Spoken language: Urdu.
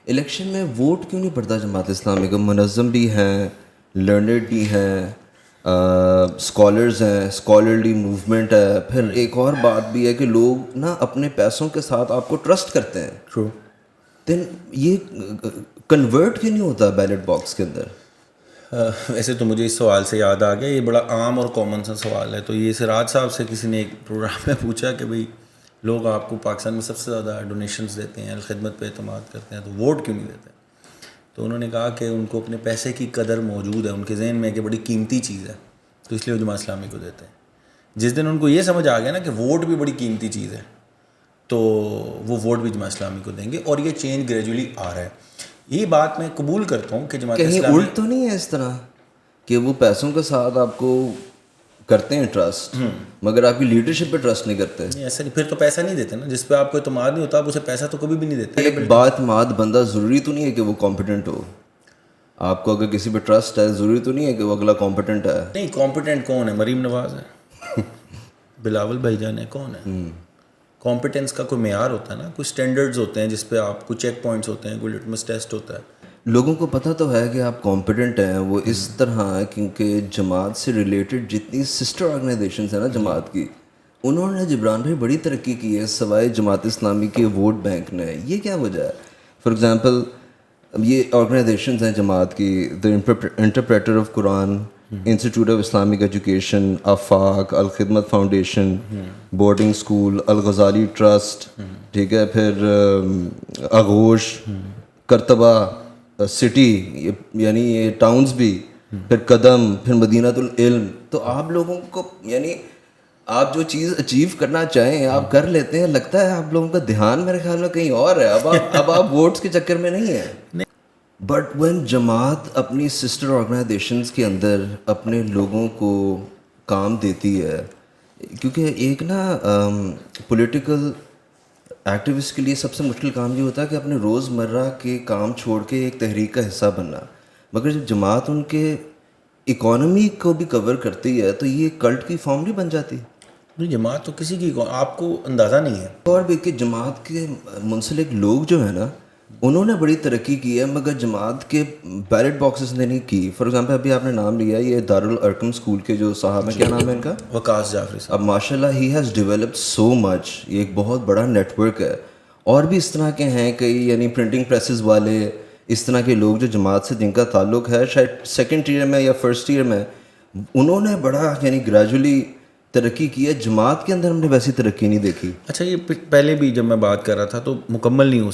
الیکشن میں ووٹ کیوں نہیں پڑتا جماعت اسلامی کا؟ منظم بھی ہیں، لرنڈ بھی ہیں، اسکالرز ہیں، اسکالرلی موومنٹ ہے. پھر ایک اور بات بھی ہے کہ لوگ نا اپنے پیسوں کے ساتھ آپ کو ٹرسٹ کرتے ہیں. ٹرو. دین یہ کنورٹ کیوں نہیں ہوتا بیلٹ باکس کے اندر؟ ویسے تو مجھے اس سوال سے یاد آ گیا، یہ بڑا عام اور کامن سا سوال ہے. تو یہ سراج صاحب سے کسی نے ایک پروگرام میں پوچھا کہ بھئی لوگ آپ کو پاکستان میں سب سے زیادہ ڈونیشنز دیتے ہیں، الخدمت پہ اعتماد کرتے ہیں، تو ووٹ کیوں نہیں دیتے؟ تو انہوں نے کہا کہ ان کو اپنے پیسے کی قدر موجود ہے ان کے ذہن میں کہ بڑی قیمتی چیز ہے، تو اس لیے وہ جماعت اسلامی کو دیتے ہیں. جس دن ان کو یہ سمجھ آ گیا نا کہ ووٹ بھی بڑی قیمتی چیز ہے تو وہ ووٹ بھی جماعت اسلامی کو دیں گے. اور یہ چینج گریجولی آ رہا ہے. یہ بات میں قبول کرتا ہوں کہ جماعت کہیں اسلامی الٹ تو نہیں ہے اس طرح کہ وہ پیسوں کے ساتھ آپ کو کرتے ہیں ٹرسٹ مگر آپ کی لیڈرشپ پہ ٹرسٹ نہیں کرتے؟ نہیں ایسا نہیں، پھر تو پیسہ نہیں دیتے نا. جس پہ آپ کو اعتماد نہیں ہوتا آپ اسے پیسہ تو کبھی بھی نہیں دیتے. ایک بات ماد بندہ ضروری تو نہیں ہے کہ وہ کمپیٹنٹ ہو. آپ کو اگر کسی پہ ٹرسٹ ہے ضروری تو نہیں ہے کہ وہ اگلا کمپیٹنٹ ہے. نہیں، کمپیٹنٹ کون ہے؟ مریم نواز ہے، بلاول بھائی جان ہے، کون ہے؟ کمپیٹنس کا کوئی معیار ہوتا ہے نا، کوئی اسٹینڈرڈز ہوتے ہیں جس پہ آپ کو چیک پوائنٹس ہوتے ہیں، کوئی لٹمس ٹیسٹ ہوتا ہے. لوگوں کو پتہ تو ہے کہ آپ کمپیٹنٹ ہیں. وہ اس طرح ہے کیونکہ جماعت سے ریلیٹڈ جتنی سسٹر آرگنائزیشنز ہیں نا جماعت کی، انہوں نے جبران بھائی بڑی ترقی کی ہے سوائے جماعت اسلامی کے ووٹ بینک نے. یہ کیا وجہ ہے؟ فار ایگزامپل یہ آرگنائزیشنز ہیں جماعت کی، the interpreter of Quran, institute of Islamic education, Afaq, Alkhidmat foundation, boarding school, Alghazali trust, ٹھیک ہے، پھر آغوش، کرتبہ سٹی یعنی یہ ٹاؤنز بھی، پھر قدم، پھر مدینۃ العلم. تو آپ لوگوں کو یعنی آپ جو چیز اچیو کرنا چاہیں آپ کر لیتے ہیں. لگتا ہے آپ لوگوں کا دھیان میرے خیال میں کہیں اور ہے. اب آپ ووٹس کے چکر میں نہیں ہیں. بٹ وین جماعت اپنی سسٹر آرگنائزیشنز کے اندر اپنے لوگوں کو کام دیتی ہے، کیونکہ ایک نا پولیٹیکل ایکٹیوسٹ کے لیے سب سے مشکل کام یہ ہوتا ہے کہ اپنے روز مرہ کے کام چھوڑ کے ایک تحریک کا حصہ بننا. مگر جب جماعت ان کے اکانومی کو بھی کور کرتی ہے تو یہ کلٹ کی فارم نہیں بن جاتی؟ جماعت تو کسی کی آپ کو اندازہ نہیں ہے. اور بھی کہ جماعت کے منسلک لوگ جو ہیں نا انہوں نے بڑی ترقی کی ہے مگر جماعت کے بیلٹ باکسز نے نہیں کی. فار ایگزامپل ابھی آپ نے نام لیا یہ دارالارقم اسکول کے جو صاحب ہیں، کیا نام ہے ان کا؟ وقاص جعفری صاحب. اب ماشاء اللہ ہی ہیز ڈیولپڈ سو مچ. یہ ایک بہت بڑا نیٹ ورک ہے. اور بھی اس طرح کے ہیں کئی، یعنی پرنٹنگ پریسز والے، اس طرح کے لوگ جو جماعت سے جن کا تعلق ہے شاید سیکنڈ ایئر میں یا فرسٹ ایئر میں، انہوں نے بڑا یعنی گریجولی ترقی کی ہے. جماعت کے اندر ہم نے ویسی ترقی نہیں دیکھی. اچھا، یہ پہلے بھی جب میں بات کر رہا تھا تو مکمل نہیں ہو